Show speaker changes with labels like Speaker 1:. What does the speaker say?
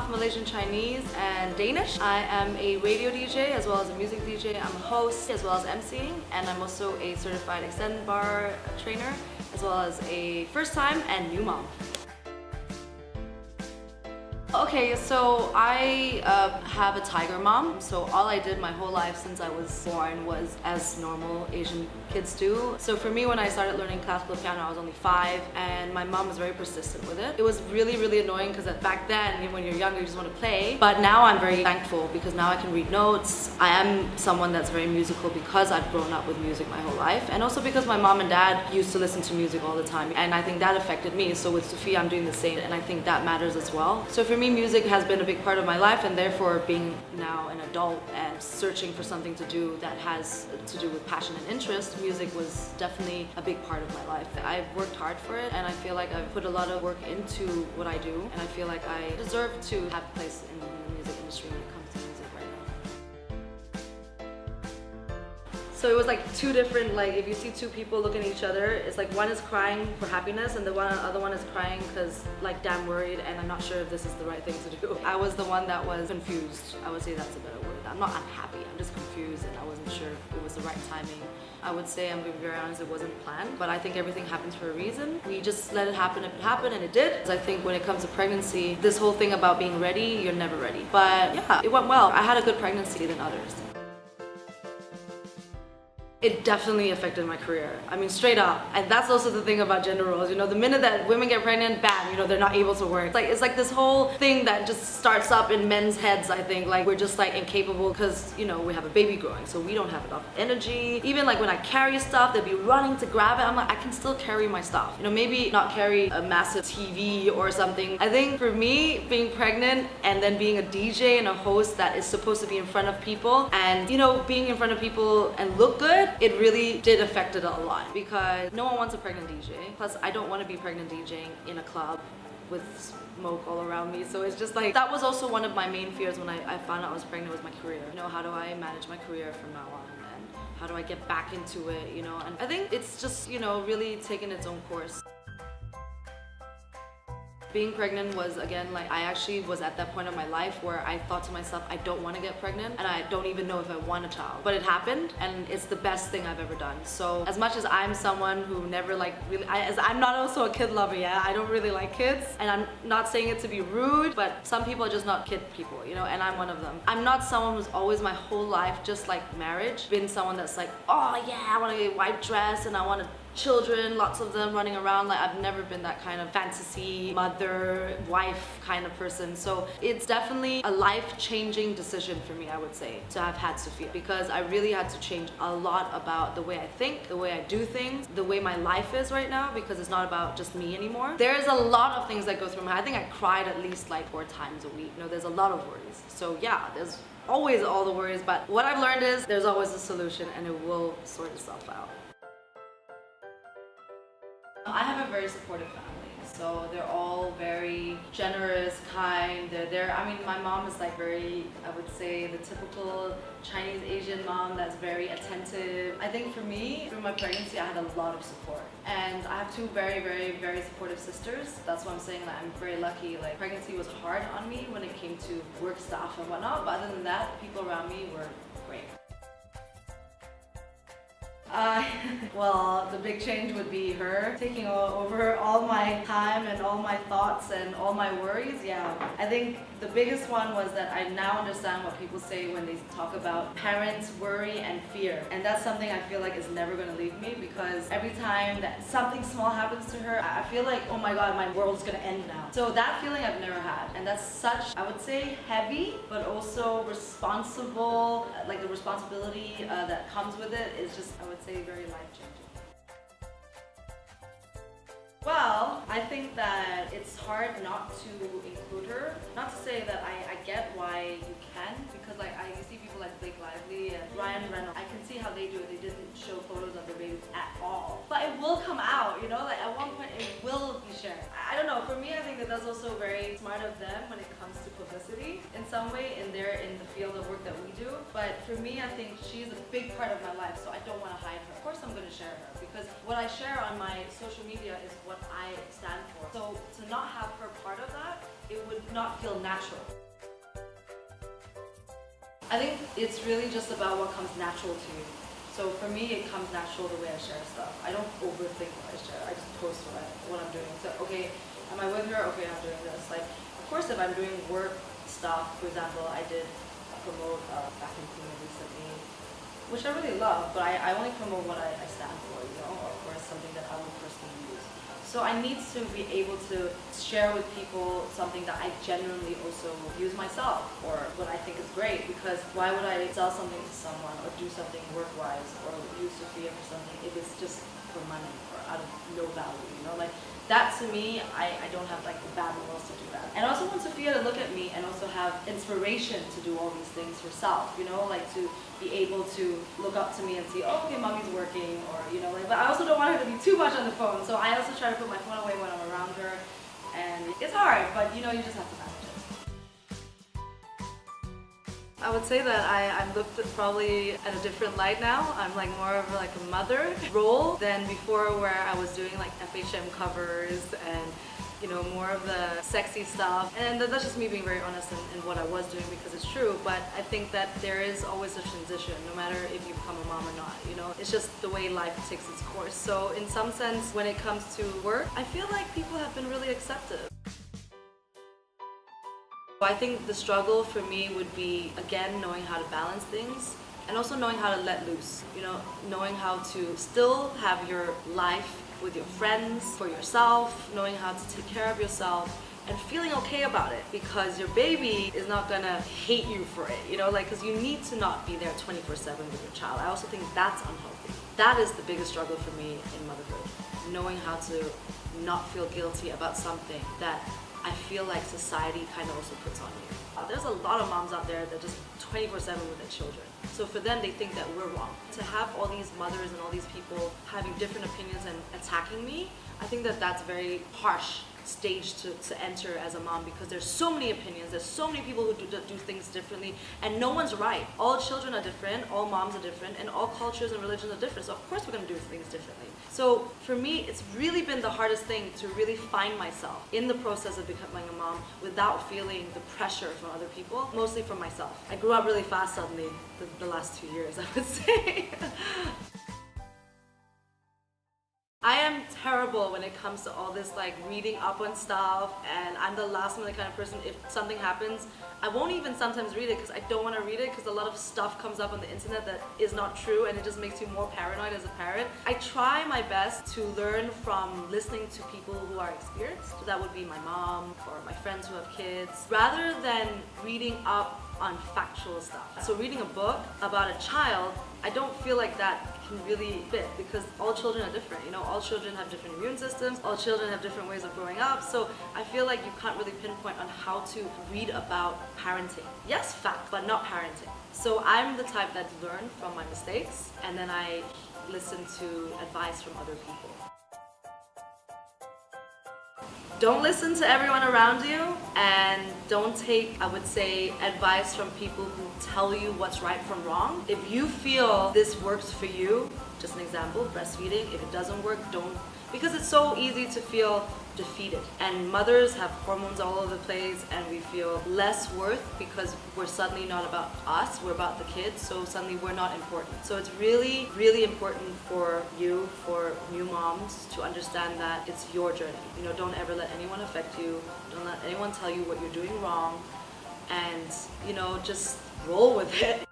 Speaker 1: half Malaysian Chinese and Danish. I am a radio DJ as well as a music DJ. I'm a host as well as emceeing, and I'm also a certified extended bar trainer as well as a first time and new mom. Okay, so I have a tiger mom. So all I did my whole life since I was born was as normal Asian kids do. So for me, when I started learning classical piano, I was only 5, and my mom was very persistent with it. It was really, really annoying because back then, when you're younger, you just want to play. But now I'm very thankful because now I can read notes. I am someone that's very musical because I've grown up with music my whole life, and also because my mom and dad used to listen to music all the time, and I think that affected me. So with Sophia, I'm doing the same, and I think that matters as well. So for me, music has been a big part of my life, and therefore being now an adult and searching for something to do that has to do with passion and interest, music was definitely a big part of my life. I've worked hard for it, and I feel like I've put a lot of work into what I do, and I feel like I deserve to have a place in the music industry when it comes to music right now. So it was like two different, like if you see two people looking at each other, it's like one is crying for happiness and the other one is crying because like damn worried and I'm not sure if this is the right thing to do. I was the one that was confused. I would say that's a better word. I'm not unhappy, I'm just confused and I wasn't sure if it was the right timing. I would say, I'm going to be very honest, it wasn't planned, but I think everything happens for a reason. We just let it happen if it happened, and it did. I think when it comes to pregnancy, this whole thing about being ready, you're never ready. But yeah, it went well. I had a good pregnancy than others. It definitely affected my career. I mean, straight up. And that's also the thing about gender roles. You know, the minute that women get pregnant, bam, you know, they're not able to work. It's like this whole thing that just starts up in men's heads, I think. Like, we're just like incapable because, you know, we have a baby growing, so we don't have enough energy. Even like when I carry stuff, they'd be running to grab it. I'm like, I can still carry my stuff. You know, maybe not carry a massive TV or something. I think for me, being pregnant and then being a DJ and a host that is supposed to be in front of people and, you know, being in front of people and look good, it really did affect it a lot because no one wants a pregnant DJ. Plus, I don't want to be pregnant DJing in a club with smoke all around me. So it's just like, that was also one of my main fears when I found out I was pregnant, was my career. You know, how do I manage my career from now on? And how do I get back into it, you know? And I think it's just, you know, really taken its own course. Being pregnant was, again, like I actually was at that point of my life where I thought to myself, I don't want to get pregnant and I don't even know if I want a child. But it happened and it's the best thing I've ever done. So as much as I'm someone who never like really, I'm not also a kid lover, yeah? I don't really like kids, and I'm not saying it to be rude, but some people are just not kid people, you know, and I'm one of them. I'm not someone who's always my whole life, just like marriage, been someone that's like, oh yeah, I want to get a white dress and I want to children, lots of them running around. Like, I've never been that kind of fantasy mother, wife kind of person. So it's definitely a life-changing decision for me, I would say, to have had Sophia, because I really had to change a lot about the way I think, the way I do things, the way my life is right now, because it's not about just me anymore. There's a lot of things that go through my head. I think I cried at least like 4 times a week. You know, there's a lot of worries. So yeah, there's always all the worries, but what I've learned is there's always a solution and it will sort itself out. I have a very supportive family, so they're all very generous, kind. I mean, my mom is like very, I would say, the typical Chinese Asian mom that's very attentive. I think for me, through my pregnancy, I had a lot of support. And I have 2 very, very, very supportive sisters. That's why I'm saying that I'm very lucky. Like, pregnancy was hard on me when it came to work stuff and whatnot, but other than that, people around me were great. Well, the big change would be her taking over all my time and all my thoughts and all my worries. Yeah, I think the biggest one was that I now understand what people say when they talk about parents' worry and fear. And that's something I feel like is never going to leave me, because every time that something small happens to her, I feel like, oh my god, my world's going to end now. So that feeling I've never had. And that's such, I would say, heavy, but also responsible. Like, the responsibility that comes with it is just, I would say, very life-changing. Well, I think that it's hard not to include her. Not to say that I get why you can, because like you see people like Blake Lively and Ryan Reynolds. I can see how they do it. They didn't show photos of their babies at all. But it will come out, you know, like at one point it will be shared. I don't know, for me I think that that's also very smart of them when it comes to publicity in some way in the field of work that we do. But for me, I think she's a big part of my life, so I don't want to hide her. Of course I'm going to share her, because what I share on my social media is what I stand for. So to not have her part of that it would not feel natural. I think it's really just about what comes natural to you. So for me, it comes natural the way I share stuff. I don't overthink what I share. I just post what I'm doing. So, okay, am I with her? Okay, I'm doing this. Like, of course, if I'm doing work stuff, for example, I did promote vacuum cleaner recently, which I really love, but I only promote what I stand for, you know, or of course something that I would personally use. So I need to be able to share with people something that I genuinely also use myself, or what I think is great, because why would I sell something to someone or do something work-wise or use Sophia for something if it's just for money or out of no value, you know? Like, that to me, I don't have like the bad morals to do that. And I also want Sophia to look at me and also have inspiration to do all these things herself, you know, like to be able to look up to me and see, oh, okay, mommy's working, or, you know, like, but I also don't want her to be too much on the phone. So I also try to put my phone away when I'm around her. And it's hard, but you know, you just have to manage it. I would say that I'm looked at probably at a different light now. I'm like more of like a mother role than before, where I was doing like FHM covers and, you know, more of the sexy stuff. And that's just me being very honest in what I was doing, because it's true. But I think that there is always a transition, no matter if you become a mom or not, you know. It's just the way life takes its course. So in some sense, when it comes to work, I feel like people have been really accepting. I think the struggle for me would be, again, knowing how to balance things and also knowing how to let loose, you know, knowing how to still have your life with your friends, for yourself, knowing how to take care of yourself and feeling okay about it, because your baby is not gonna hate you for it, you know, like, because you need to not be there 24/7 with your child. I also think that's unhealthy. That is the biggest struggle for me in motherhood, knowing how to not feel guilty about something that I feel like society kind of also puts on you. There's a lot of moms out there that just 24/7 with their children. So for them, they think that we're wrong. To have all these mothers and all these people having different opinions and attacking me, I think that that's very harsh stage to enter as a mom, because there's so many opinions, there's so many people who do things differently, and no one's right. All children are different, all moms are different, and all cultures and religions are different, so of course we're going to do things differently. So for me, it's really been the hardest thing to really find myself in the process of becoming a mom without feeling the pressure from other people, mostly from myself. I grew up really fast suddenly the last 2 years, I would say. I am terrible when it comes to all this like reading up on stuff, and I'm the last one, the kind of person, if something happens, I won't even sometimes read it because I don't want to read it, because a lot of stuff comes up on the internet that is not true, and it just makes you more paranoid as a parent. I try my best to learn from listening to people who are experienced. So that would be my mom or my friends who have kids, rather than reading up on factual stuff. So reading a book about a child, I don't feel like that can really fit, because all children are different, you know, all children have different immune systems, all children have different ways of growing up, so I feel like you can't really pinpoint on how to read about parenting. Yes, fact, but not parenting. So I'm the type that learn from my mistakes, and then I listen to advice from other people. Don't listen to everyone around you, and don't take, I would say, advice from people who tell you what's right from wrong. If you feel this works for you, just an example, breastfeeding, if it doesn't work, don't, because it's so easy to feel defeated. And mothers have hormones all over the place, and we feel less worth because we're suddenly not about us, we're about the kids, so suddenly we're not important. So it's really, really important for you, for new moms, to understand that it's your journey. You know, don't ever let anyone affect you, don't let anyone tell you what you're doing wrong, and, you know, just roll with it.